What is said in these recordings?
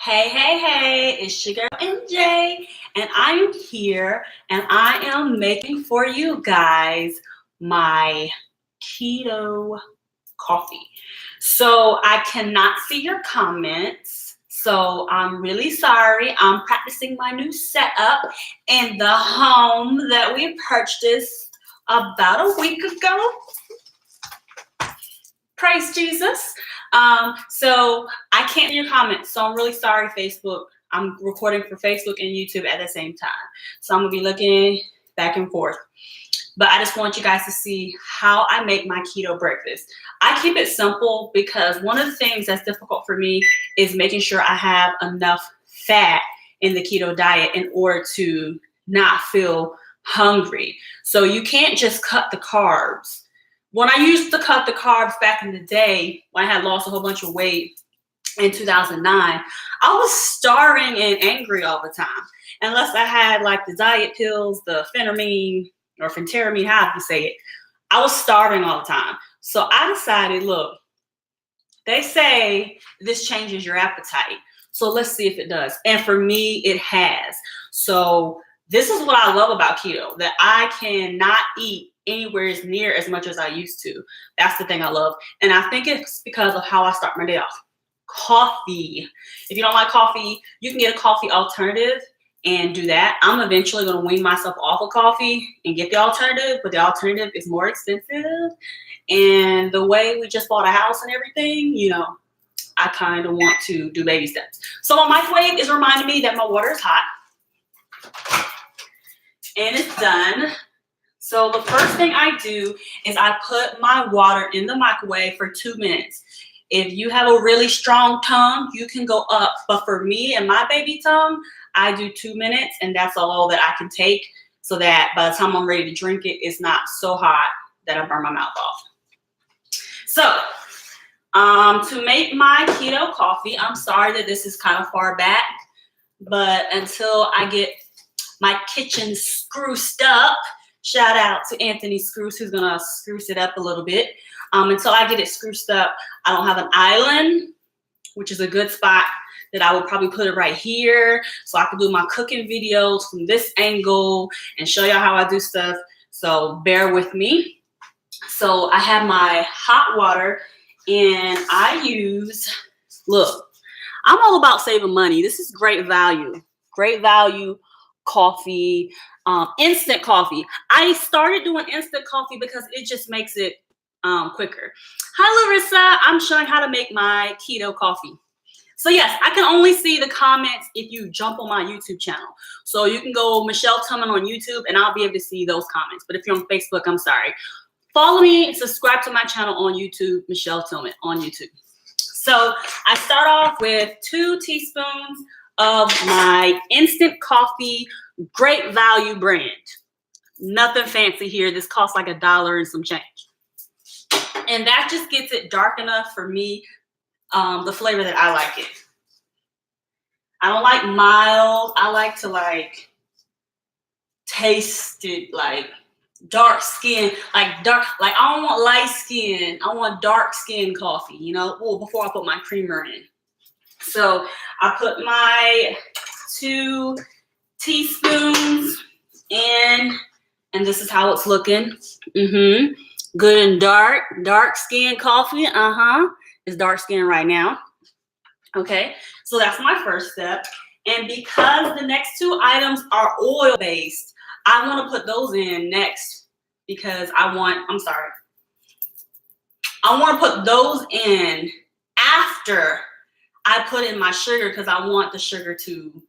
Hey, it's your girl MJ, and I am here and I am making for you guys my keto coffee. So I cannot see your comments, so I'm really sorry. I'm practicing my new setup in the home that we purchased about a week ago. Praise Jesus. So I can't see your comments, so I'm really sorry, Facebook. I'm recording for Facebook and YouTube at the same time. So I'm gonna be looking back and forth. But I just want you guys to see how I make my keto breakfast. I keep it simple because one of the things that's difficult for me is making sure I have enough fat in the keto diet in order to not feel hungry. So you can't just cut the carbs. When I used to cut the carbs back in the day, when I had lost a whole bunch of weight in 2009, I was starving and angry all the time. Unless I had like the diet pills, the phentermine or phentermine, how you say it, I was starving all the time. So I decided, look, they say this changes your appetite. So let's see if it does. And for me, it has. So this is what I love about keto, that I cannot eat anywhere near as much as I used to. That's the thing I love. And I think it's because of how I start my day off. Coffee. If you don't like coffee, you can get a coffee alternative and do that. I'm eventually going to wean myself off of coffee and get the alternative, but the alternative is more expensive. And the way we just bought a house and everything, you know, I kind of want to do baby steps. So my microwave is reminding me that my water is hot. And it's done. So the first thing I do is I put my water in the microwave for 2 minutes. If you have a really strong tongue, you can go up. But for me and my baby tongue, I do 2 minutes, and that's all that I can take so that by the time I'm ready to drink it, it's not so hot that I burn my mouth off. So to make my keto coffee, I'm sorry that this is kind of far back, but until I get my kitchen spruced up, shout out to Anthony Screws, who's gonna spruce it up a little bit. Until I get it spruced up, I don't have an island, which is a good spot that I would probably put it right here. So I can do my cooking videos from this angle and show y'all how I do stuff. So bear with me. So I have my hot water and I use, look, I'm all about saving money. This is great value coffee. Instant coffee. I started doing instant coffee because it just makes it quicker. Hi, Larissa. I'm showing how to make my keto coffee. So yes, I can only see the comments if you jump on my YouTube channel. So you can go Michelle Tillman on YouTube and I'll be able to see those comments. But if you're on Facebook, I'm sorry. Follow me and subscribe to my channel on YouTube, Michelle Tillman on YouTube. So I start off with 2 teaspoons of my instant coffee, great value brand. Nothing fancy here. This costs like $1 and some change. And that just gets it dark enough for me, the flavor that I like it. I don't like mild. I like to like taste it like dark skin, like dark, like I don't want light skin. I want dark skin coffee, you know, well, before I put my creamer in. So I put my 2 teaspoons in, and this is how it's looking. Good and dark skin coffee. It's dark skin right now. Okay, so that's my first step. And because the next 2 items are oil based, I want to put those in next because I want to put those in after I put in my sugar because I want the sugar to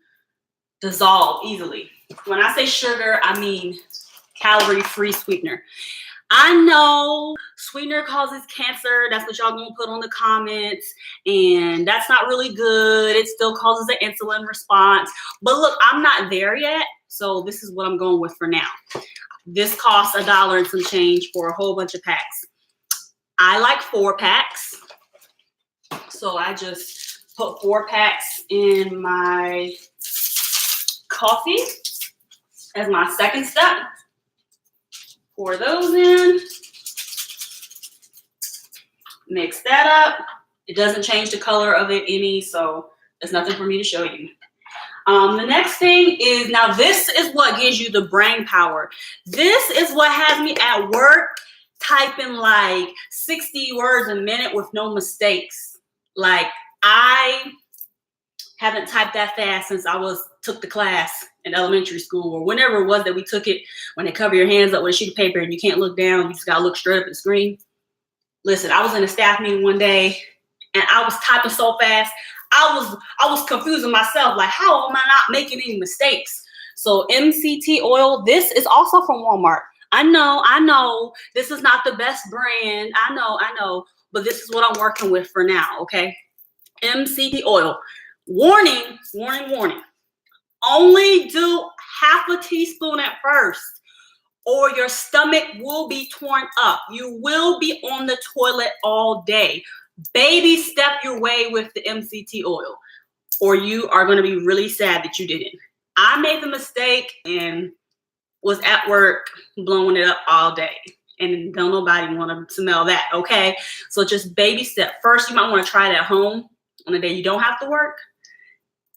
dissolve easily. When I say sugar, I mean calorie-free sweetener. I know sweetener causes cancer. That's what y'all gonna put on the comments. And that's not really good. It still causes an insulin response. But look, I'm not there yet. So this is what I'm going with for now. This costs $1 and some change for a whole bunch of packs. I like 4 packs. So I just put 4 packs in my coffee as my second step. Pour those in. Mix that up. It doesn't change the color of it any, so There's nothing for me to show you. The next thing is, now this is what gives you the brain power. This is what has me at work typing like 60 words a minute with no mistakes. Like, I haven't typed that fast since I took the class in elementary school, or whenever it was that we took it, when they cover your hands up with a sheet of paper and you can't look down, you just gotta look straight up at the screen. Listen, I was in a staff meeting one day and I was typing so fast, I was confusing myself, like, how am I not making any mistakes? So MCT oil, this is also from Walmart. I know, this is not the best brand. I know, but this is what I'm working with for now, okay? MCT oil. Warning. Only do half a teaspoon at first, or your stomach will be torn up. You will be on the toilet all day. Baby step your way with the MCT oil, or you are going to be really sad that you didn't. I made the mistake and was at work blowing it up all day, and don't nobody want to smell that, okay? So just baby step. First, you might want to try it at home on a day you don't have to work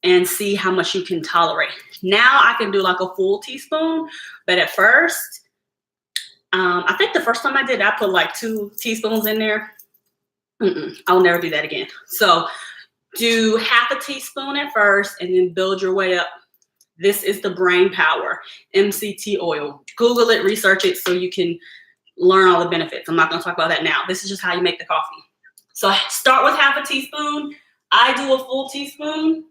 and see how much you can tolerate. Now I can do like a full teaspoon, but at first, I think the first time I did, I put like 2 teaspoons in there. I'll never do that again. So do half a teaspoon at first and then build your way up. This is the brain power, MCT oil. Google it, research it so you can learn all the benefits. I'm not going to talk about that now. This is just how you make the coffee. So start with half a teaspoon. I do a full teaspoon.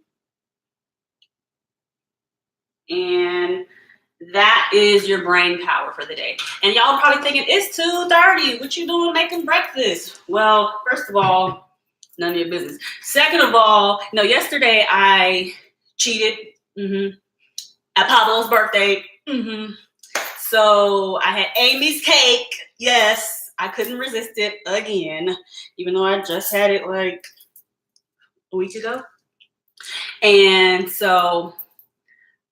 And that is your brain power for the day. And y'all are probably thinking, it's 2:30. What you doing making breakfast? Well, first of all, none of your business. Second of all, yesterday I cheated at Pablo's birthday. So I had Amy's cake. Yes, I couldn't resist it again, even though I just had it like a week ago. And so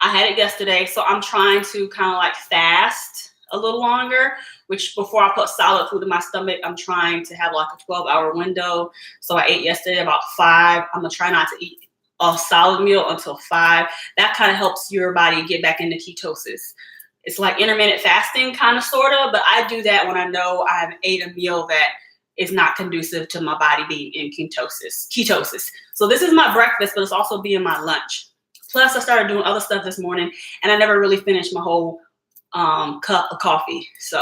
I had it yesterday, so I'm trying to kind of like fast a little longer, which before I put solid food in my stomach, I'm trying to have like a 12-hour window. So I ate yesterday about 5. I'm going to try not to eat a solid meal until 5. That kind of helps your body get back into ketosis. It's like intermittent fasting kind of, sort of, but I do that when I know I have ate a meal that is not conducive to my body being in ketosis. So this is my breakfast, but it's also being my lunch. Plus, I started doing other stuff this morning, and I never really finished my whole cup of coffee. So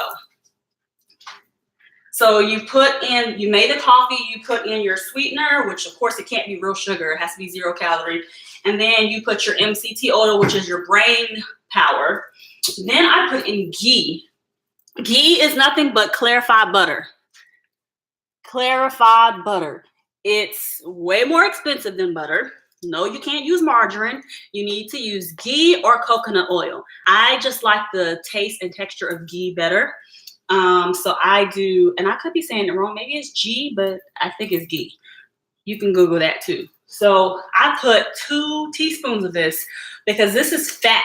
you made the coffee, you put in your sweetener, which of course it can't be real sugar. It has to be 0 calorie. And then you put your MCT oil, which is your brain power. Then I put in ghee. Ghee is nothing but clarified butter. Clarified butter. It's way more expensive than butter. No, you can't use margarine. You need to use ghee or coconut oil. I just like the taste and texture of ghee better. So I do, and I could be saying it wrong. Maybe it's ghee, but I think it's ghee. You can Google that too. So I put 2 teaspoons of this because this is fat.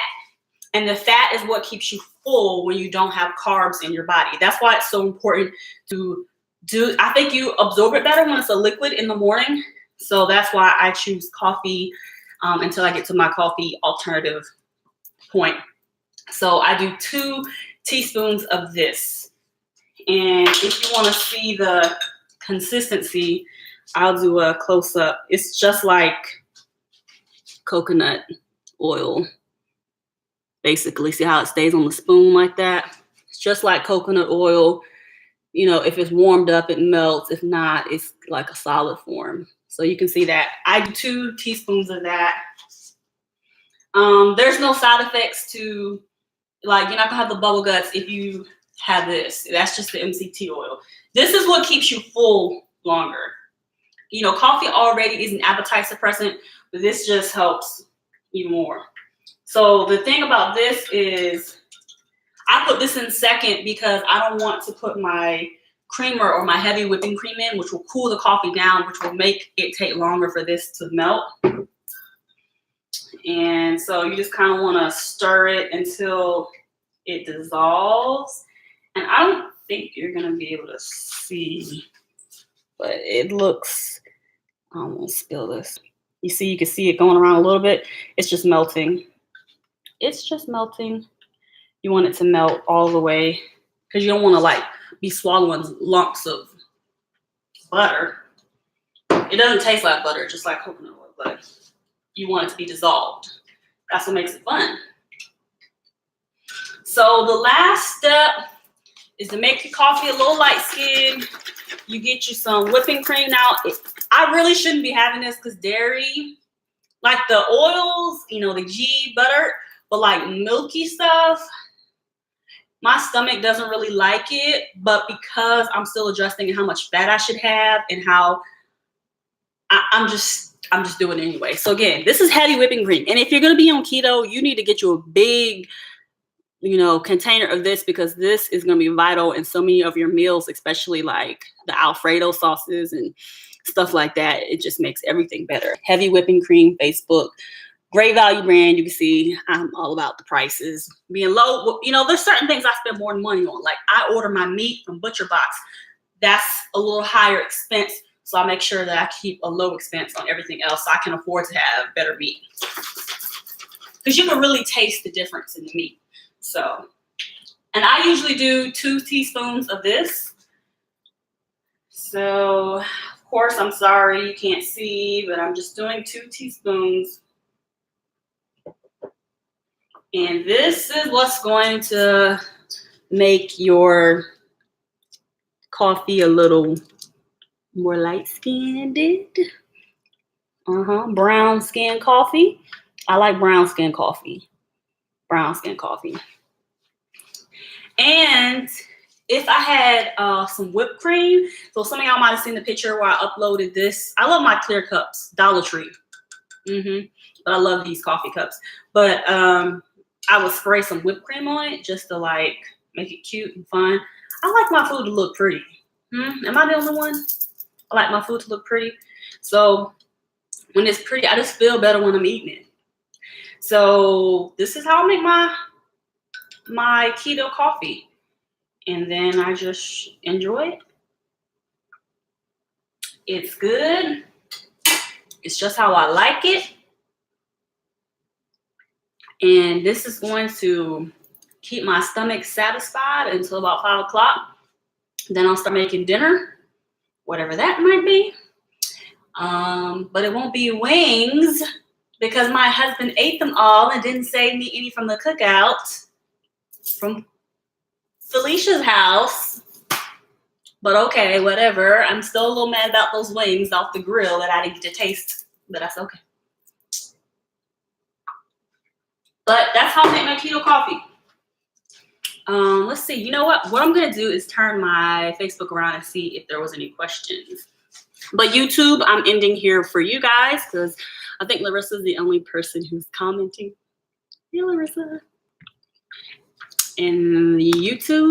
And the fat is what keeps you full when you don't have carbs in your body. That's why it's so important to I think you absorb it better when it's a liquid in the morning. So that's why I choose coffee until I get to my coffee alternative point. So I do 2 teaspoons of this. And if you want to see the consistency, I'll do a close-up. It's just like coconut oil. Basically, see how it stays on the spoon like that? It's just like coconut oil. If it's warmed up, it melts. If not, it's like a solid form. So you can see that. I do 2 teaspoons of that. There's no side effects to, like, you're not gonna have the bubble guts if you have this. That's just the MCT oil. This is what keeps you full longer. Coffee already is an appetite suppressant, but this just helps you more. So the thing about this is I put this in second because I don't want to put my creamer or my heavy whipping cream in, which will cool the coffee down, which will make it take longer for this to melt. And so you just kind of want to stir it until it dissolves. And I don't think you're going to be able to see, but it looks, I won't spill this. You can see it going around a little bit. It's just melting. It's just melting. You want it to melt all the way because you don't want to like be swallowing lumps of butter. It doesn't taste like butter, just like coconut oil, but you want it to be dissolved. That's what makes it fun. So the last step is to make your coffee a little light skin. You get you some whipping cream. Now, I really shouldn't be having this because dairy, like the oils, you know, the ghee, butter, but like milky stuff, my stomach doesn't really like it. But because I'm still adjusting how much fat I should have and how I'm just doing it anyway. So again, this is heavy whipping cream. And if you're going to be on keto, you need to get you a big, you know, container of this because this is going to be vital in so many of your meals, especially like the Alfredo sauces and stuff like that. It just makes everything better. Heavy whipping cream, Facebook, great value brand. You can see I'm all about the prices being low. You know, there's certain things I spend more money on. Like I order my meat from Butcher Box. That's a little higher expense. So I make sure that I keep a low expense on everything else so I can afford to have better meat. Because you can really taste the difference in the meat. So, and I usually do 2 teaspoons of this. So, of course, I'm sorry you can't see, but I'm just doing 2 teaspoons. And this is what's going to make your coffee a little more light-skinned. Brown skin coffee. I like brown skin coffee. Brown skin coffee. And if I had some whipped cream, so some of y'all might have seen the picture where I uploaded this. I love my clear cups, Dollar Tree. But I love these coffee cups. But I would spray some whipped cream on it just to like make it cute and fun. I like my food to look pretty. Am I the only one? I like my food to look pretty. So when it's pretty, I just feel better when I'm eating it. So this is how I make my keto coffee. And then I just enjoy it. It's good. It's just how I like it. And this is going to keep my stomach satisfied until about 5 o'clock. Then I'll start making dinner, whatever that might be. But it won't be wings because my husband ate them all and didn't save me any from the cookout from Felicia's house. But okay, whatever. I'm still a little mad about those wings off the grill that I didn't get to taste, but that's okay. But that's how I make my keto coffee. Let's see. You know what? What I'm going to do is turn my Facebook around and see if there was any questions. But YouTube, I'm ending here for you guys because I think Larissa's the only person who's commenting. Hey, Larissa. And YouTube.